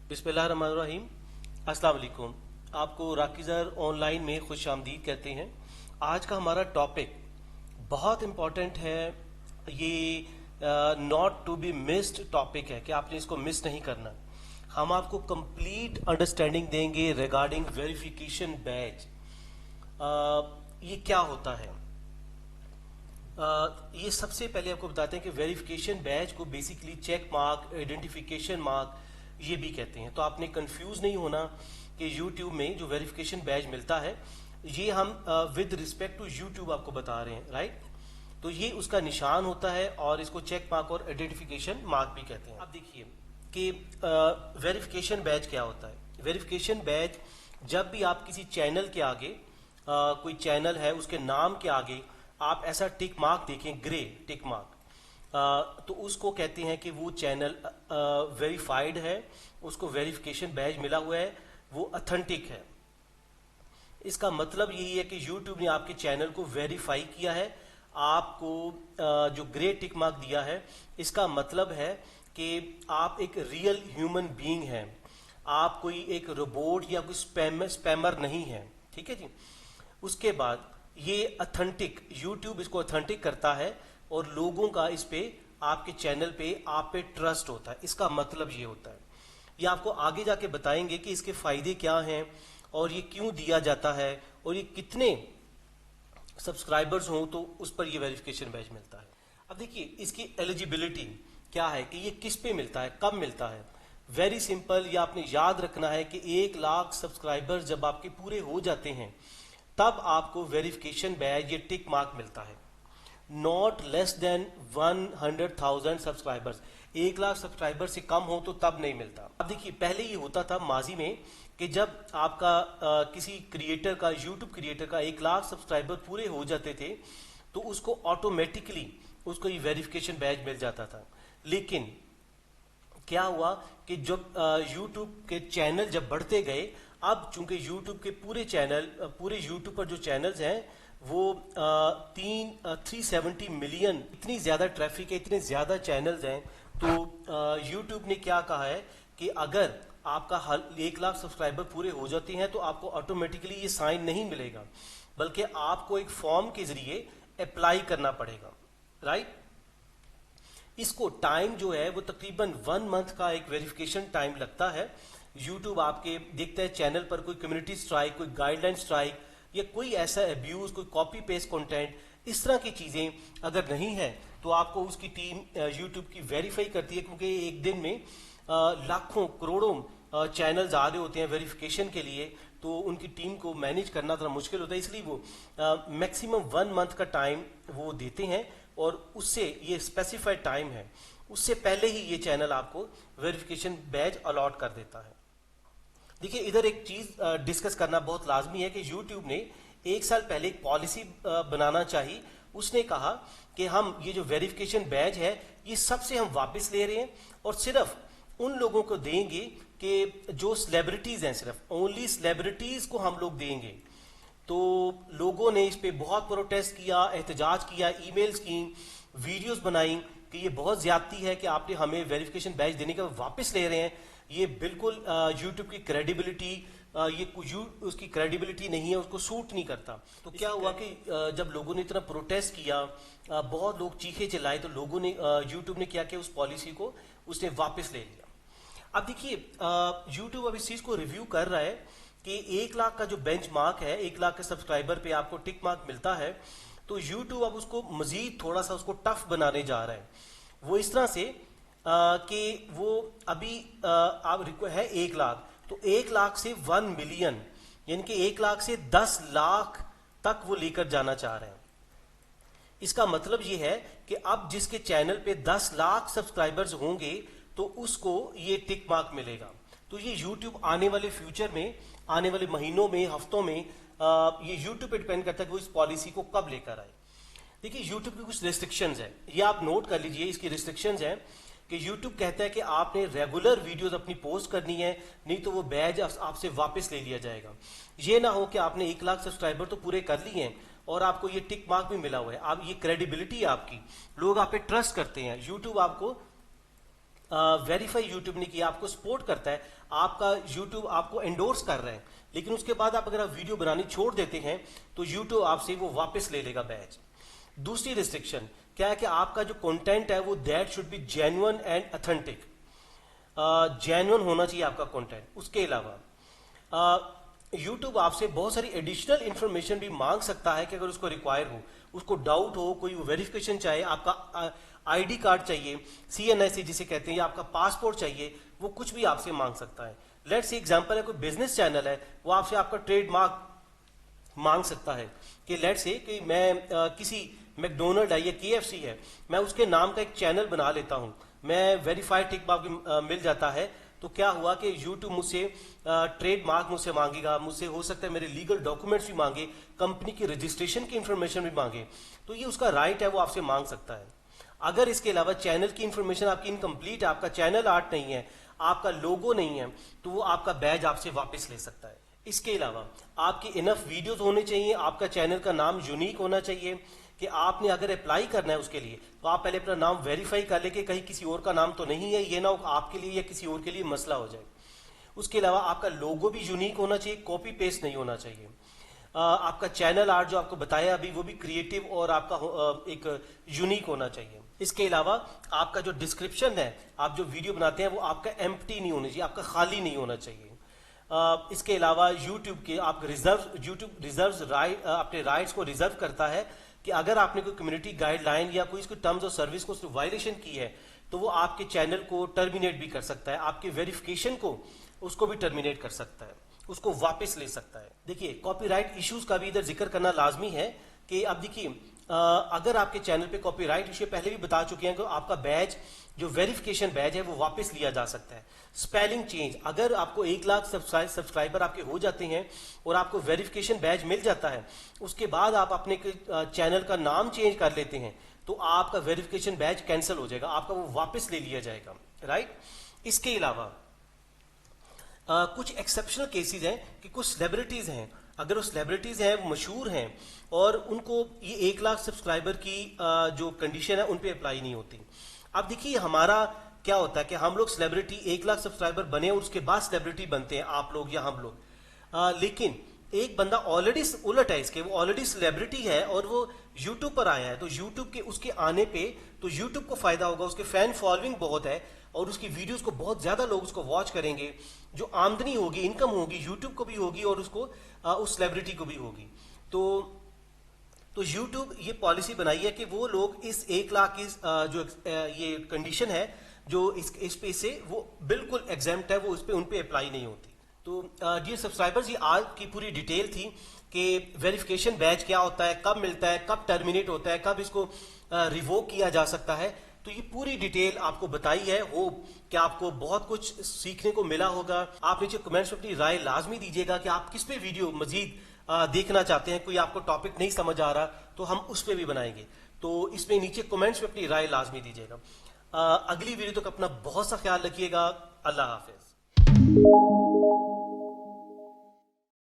बिस्मिल्लाहिर्रहमानिर्रहीम। अस्सलाम वालेकुम। आपको राकीज़र ऑनलाइन में खुश आमदीद कहते हैं। आज का हमारा टॉपिक बहुत इम्पॉर्टेंट है। ये not to be missed topic है कि आपने इसको मिस नहीं करना। हम आपको कंप्लीट अंडरस्टैंडिंग देंगे रिगार्डिंग वेरिफिकेशन बैज। ये क्या होता है। ये सबसे पहले आपको बताते हैं कि वेरिफिकेशन बैज को basically check mark, identification mark ये भी कहते हैं। तो आपने कंफ्यूज नहीं होना कि YouTube में जो वेरिफिकेशन बैज मिलता है ये हम विद रिस्पेक्ट टू YouTube आपको बता रहे हैं, राइट। तो ये उसका निशान होता है और इसको चेक मार्क और आइडेंटिफिकेशन मार्क भी कहते हैं। अब देखिए कि वेरिफिकेशन बैज क्या होता है। वेरिफिकेशन बैज जब भी आप किसी चैनल के आगे कोई चैनल है उसके नाम के आगे आप ऐसा टिक मार्क देखें, ग्रे टिक मार्क, तो उसको कहते हैं कि वो चैनल वेरीफाइड है, उसको वेरिफिकेशन बैज मिला हुआ है, वो ऑथेंटिक है। इसका मतलब यही है कि YouTube ने आपके चैनल को वेरीफाई किया है, आपको जो ग्रे टिक मार्क दिया है इसका मतलब है कि आप एक रियल ह्यूमन बीइंग हैं, आप कोई एक रोबोट या कोई स्पैमर नहीं है, ठीक है जी। उसके बाद ये ऑथेंटिक, YouTube इसको ऑथेंटिक करता है और लोगों का इस पे आपके चैनल पे आप पे ट्रस्ट होता है। इसका मतलब ये होता है। ये आपको आगे जाके बताएंगे कि इसके फायदे क्या हैं और ये क्यों दिया जाता है और ये कितने सब्सक्राइबर्स हों तो उस पर ये वेरिफिकेशन बैज मिलता है। अब देखिए इसकी एलिजिबिलिटी क्या है कि ये किस पे मिलता है, कब मिलता है। वेरी सिंपल, ये आपने याद रखना है कि 1 लाख सब्सक्राइबर जब आपके पूरे हो जाते हैं तब आपको वेरिफिकेशन बैज ये टिक मार्क मिलता है। Not less than 100,000 subscribers, 1 lakh subscriber से कम हो तो तब नहीं मिलता। अब देखिए पहले ये होता था माजी में कि जब आपका किसी क्रिएटर का, यूट्यूब क्रिएटर का 1 लाख सब्सक्राइबर पूरे हो जाते थे तो उसको ऑटोमेटिकली उसको ये वेरिफिकेशन बैज मिल जाता था। लेकिन क्या हुआ कि जब यूट्यूब के चैनल जब बढ़ते गए, अब चूंकि यूट्यूब के पूरे यूट्यूब पर जो चैनल्स हैं वो 370 मिलियन, इतनी ज्यादा ट्रैफिक है, इतने ज्यादा चैनल्स हैं, तो यूट्यूब ने क्या कहा है कि अगर आपका 1 लाख सब्सक्राइबर पूरे हो जाते हैं तो आपको ऑटोमेटिकली ये साइन नहीं मिलेगा, बल्कि आपको एक फॉर्म के जरिए अप्लाई करना पड़ेगा, राइट। इसको टाइम जो है वो तकरीबन 1 मंथ का एक वेरिफिकेशन टाइम लगता है। यूट्यूब आपके देखता है चैनल पर कोई कम्युनिटी स्ट्राइक, कोई गाइडलाइन स्ट्राइक या कोई ऐसा अब्यूज, कोई कॉपी पेस्ट कंटेंट, इस तरह की चीजें अगर नहीं है तो आपको उसकी टीम यूट्यूब की वेरीफाई करती है, क्योंकि एक दिन में लाखों करोड़ों चैनल्स आ रहे होते हैं वेरिफिकेशन के लिए, तो उनकी टीम को मैनेज करना थोड़ा मुश्किल होता है, इसलिए वो मैक्सिमम 1 मंथ का टाइम वो देते हैं और उससे ये स्पेसिफाइड टाइम है, उससे पहले ही ये चैनल आपको वेरिफिकेशन बैज अलॉट कर देता है। देखिए इधर एक चीज डिस्कस करना बहुत लाजमी है कि YouTube ने 1 साल पहले एक पॉलिसी बनाना चाहिए। उसने कहा कि हम ये जो वेरिफिकेशन बैज है ये सबसे हम वापस ले रहे हैं और सिर्फ उन लोगों को देंगे कि जो सेलिब्रिटीज हैं, सिर्फ ओनली सेलिब्रिटीज को हम लोग देंगे। तो लोगों ने इस पे बहुत प्रोटेस्ट किया, एहतजाज किया, ईमेल्स की, वीडियोस बनाई कि ये बहुत ज्यादती है कि आपने हमें वेरिफिकेशन बैज देने का वापस ले रहे हैं, ये बिल्कुल यूट्यूब की क्रेडिबिलिटी, उसकी क्रेडिबिलिटी नहीं है, उसको सूट नहीं करता। तो क्या हुआ कि जब लोगों ने इतना प्रोटेस्ट किया, बहुत लोग चीखे चिल्लाए, तो लोगों ने यूट्यूब ने क्या किया, उस पॉलिसी को उसने वापस ले लिया। अब देखिए यूट्यूब अब इस चीज को रिव्यू कर रहा है कि 1 लाख का जो बेंच मार्क है, 1 लाख के सब्सक्राइबर पे आपको टिक मार्क मिलता है, तो यूट्यूब अब उसको मजीद थोड़ा सा उसको टफ बनाने जा रहा है। वो इस तरह से कि वो अभी आप है 1 लाख, तो 1 लाख से 1 मिलियन, यानी कि 1 लाख से 10 लाख तक वो लेकर जाना चाह रहे हैं। इसका मतलब ये है कि अब जिसके चैनल पे 10 लाख सब्सक्राइबर्स होंगे तो उसको ये टिक मार्क मिलेगा। तो ये YouTube आने वाले फ्यूचर में, आने वाले महीनों में, हफ्तों में ये YouTube पे डिपेंड करता है कि वो इस पॉलिसी को कब लेकर आए। देखिए YouTube की कुछ रिस्ट्रिक्शंस हैं, ये आप नोट कर लीजिए। इसकी रिस्ट्रिक्शंस हैं कि YouTube कहता है कि आपने रेगुलर वीडियोस अपनी पोस्ट करनी है, नहीं तो वो बैज आपसे वापस ले लिया जाएगा। ये ना हो कि आपने 1 लाख सब्सक्राइबर तो पूरे कर लिए हैं और आपको ये टिक मार्क भी मिला हुआ है, आप ये क्रेडिबिलिटी है आपकी, लोग आप पे ट्रस्ट करते हैं, यूट्यूब आपको वेरीफाई यूट्यूब ने किया, आपको सपोर्ट करता है, आपका यूट्यूब आपको एंडोर्स कर रहा है, लेकिन उसके बाद आप अगर वीडियो बनानी छोड़ देते हैं तो यूट्यूब आपसे वो वापस ले लेगा बैच। दूसरी रिस्ट्रिक्शन क्या है कि आपका जो कंटेंट है वो that should be genuine and authentic, genuine होना चाहिए आपका कंटेंट। उसके अलावा यूट्यूब आपसे बहुत सारी एडिशनल इंफॉर्मेशन भी मांग सकता है कि अगर उसको रिक्वायर हो, उसको डाउट हो, कोई वेरिफिकेशन चाहे, आपका आईडी कार्ड चाहिए, CNIC जिसे कहते हैं, या आपका पासपोर्ट चाहिए, वो कुछ भी आपसे मांग सकता है। लेट्स से एग्जांपल है, कोई बिजनेस चैनल है, वो आपसे आपका ट्रेडमार्क मांग सकता है कि लेट्स से कि मैं किसी मैकडोनल्ड है या KFC है, मैं उसके नाम का एक चैनल बना लेता हूं, मैं वेरीफाइड टिक मार्क मिल जाता है, तो क्या हुआ कि यूट्यूब मुझसे ट्रेडमार्क मुझसे मांगेगा, मुझसे हो सकता है मेरे लीगल डॉक्यूमेंट्स भी मांगे, कंपनी की रजिस्ट्रेशन की इंफॉर्मेशन भी मांगे, तो ये उसका राइट है, वो आपसे मांग सकता है। अगर इसके अलावा चैनल की इंफॉर्मेशन आपकी इनकम्प्लीट है, आपका चैनल आर्ट नहीं है, आपका लोगो नहीं है, तो वो आपका बैज आपसे वापस ले सकता है। इसके अलावा आपके इनफ वीडियोस होने चाहिए, आपका चैनल का नाम यूनिक होना चाहिए कि आपने अगर अप्लाई करना है उसके लिए तो आप पहले अपना नाम वेरीफाई कर ले कि कहीं किसी और का नाम तो नहीं है, ये ना हो आपके लिए या किसी और के लिए मसला हो जाए। उसके अलावा आपका लोगो भी यूनिक होना चाहिए, कॉपी पेस्ट नहीं होना चाहिए। आपका चैनल आर्ट जो आपको बताया अभी वो भी क्रिएटिव और आपका एक यूनिक होना चाहिए। इसके अलावा आपका जो डिस्क्रिप्शन है, आप जो वीडियो बनाते हैं वो आपका एम्प्टी नहीं होना चाहिए, आपका खाली नहीं होना चाहिए। इसके अलावा यूट्यूब के आप यूट्यूब रिजर्व राइट, अपने राइट्स को रिजर्व करता है कि अगर आपने कोई कम्युनिटी गाइडलाइन या कोई इसकी टर्म्स ऑफ सर्विस को वायलेशन की है तो वो आपके चैनल को टर्मिनेट भी कर सकता है, आपके वेरिफिकेशन को उसको भी टर्मिनेट कर सकता है, उसको वापस ले सकता है। देखिए कॉपीराइट इश्यूज का भी इधर जिक्र करना लाजमी है कि अब देखिए अगर आपके चैनल पे कॉपीराइट इश्यू पहले भी बता चुके हैं कि आपका बैज जो वेरिफिकेशन बैज है वो वापस लिया जा सकता है। स्पेलिंग चेंज, अगर आपको 1 लाख सब्सक्राइबर आपके हो जाते हैं और आपको वेरिफिकेशन बैज मिल जाता है, उसके बाद आप अपने चैनल का नाम चेंज कर लेते हैं तो आपका वेरिफिकेशन बैज कैंसिल हो जाएगा, आपका वो वापस ले लिया जाएगा, राइट। इसके अलावा कुछ एक्सेप्शनल केसेस हैं कि कुछ सेलिब्रिटीज हैं, अगर वो सेलिब्रिटीज हैं, वो मशहूर हैं और उनको ये 1 लाख सब्सक्राइबर की जो कंडीशन है उन पे अप्लाई नहीं होती। अब देखिए हमारा क्या होता है कि हम लोग सेलिब्रिटी 1 लाख सब्सक्राइबर बने और उसके बाद सेलिब्रिटी बनते हैं, आप लोग या हम लोग, लेकिन एक बंदा ऑलरेडी उलट है इसके, वो ऑलरेडी सेलिब्रिटी है और वो यूट्यूब पर आया है, तो यूट्यूब के उसके आने पे तो यूट्यूब को फायदा होगा, उसके फैन फॉलोइंग बहुत है और उसकी वीडियोस को बहुत ज्यादा लोग उसको वॉच करेंगे, जो आमदनी होगी, इनकम होगी, यूट्यूब को भी होगी और उसको उस सेलिब्रिटी को भी होगी। तो यूट्यूब ये पॉलिसी बनाई है कि वो लोग इस 1 लाख की जो ये कंडीशन है जो इस पे से वो बिल्कुल एग्जेम्प्ट है, वो उस पे उन पे अप्लाई नहीं होती। तो डियर सब्सक्राइबर्स, ये आज की पूरी डिटेल थी कि वेरिफिकेशन बैच क्या होता है, कब मिलता है, कब टर्मिनेट होता है, कब इसको रिवोक किया जा सकता है। तो ये पूरी डिटेल आपको बताई है, होप कि आपको बहुत कुछ सीखने को मिला होगा। आप नीचे कमेंट्स में अपनी राय लाजमी दीजिएगा कि आप किस पे वीडियो मजीद देखना चाहते हैं, कोई आपको टॉपिक नहीं समझ आ रहा तो हम उस पर भी बनाएंगे, तो इसमें नीचे कमेंट्स में अपनी राय लाजमी दीजिएगा। अगली वीडियो तक अपना बहुत सा ख्याल रखिएगा। अल्लाह हाफिज।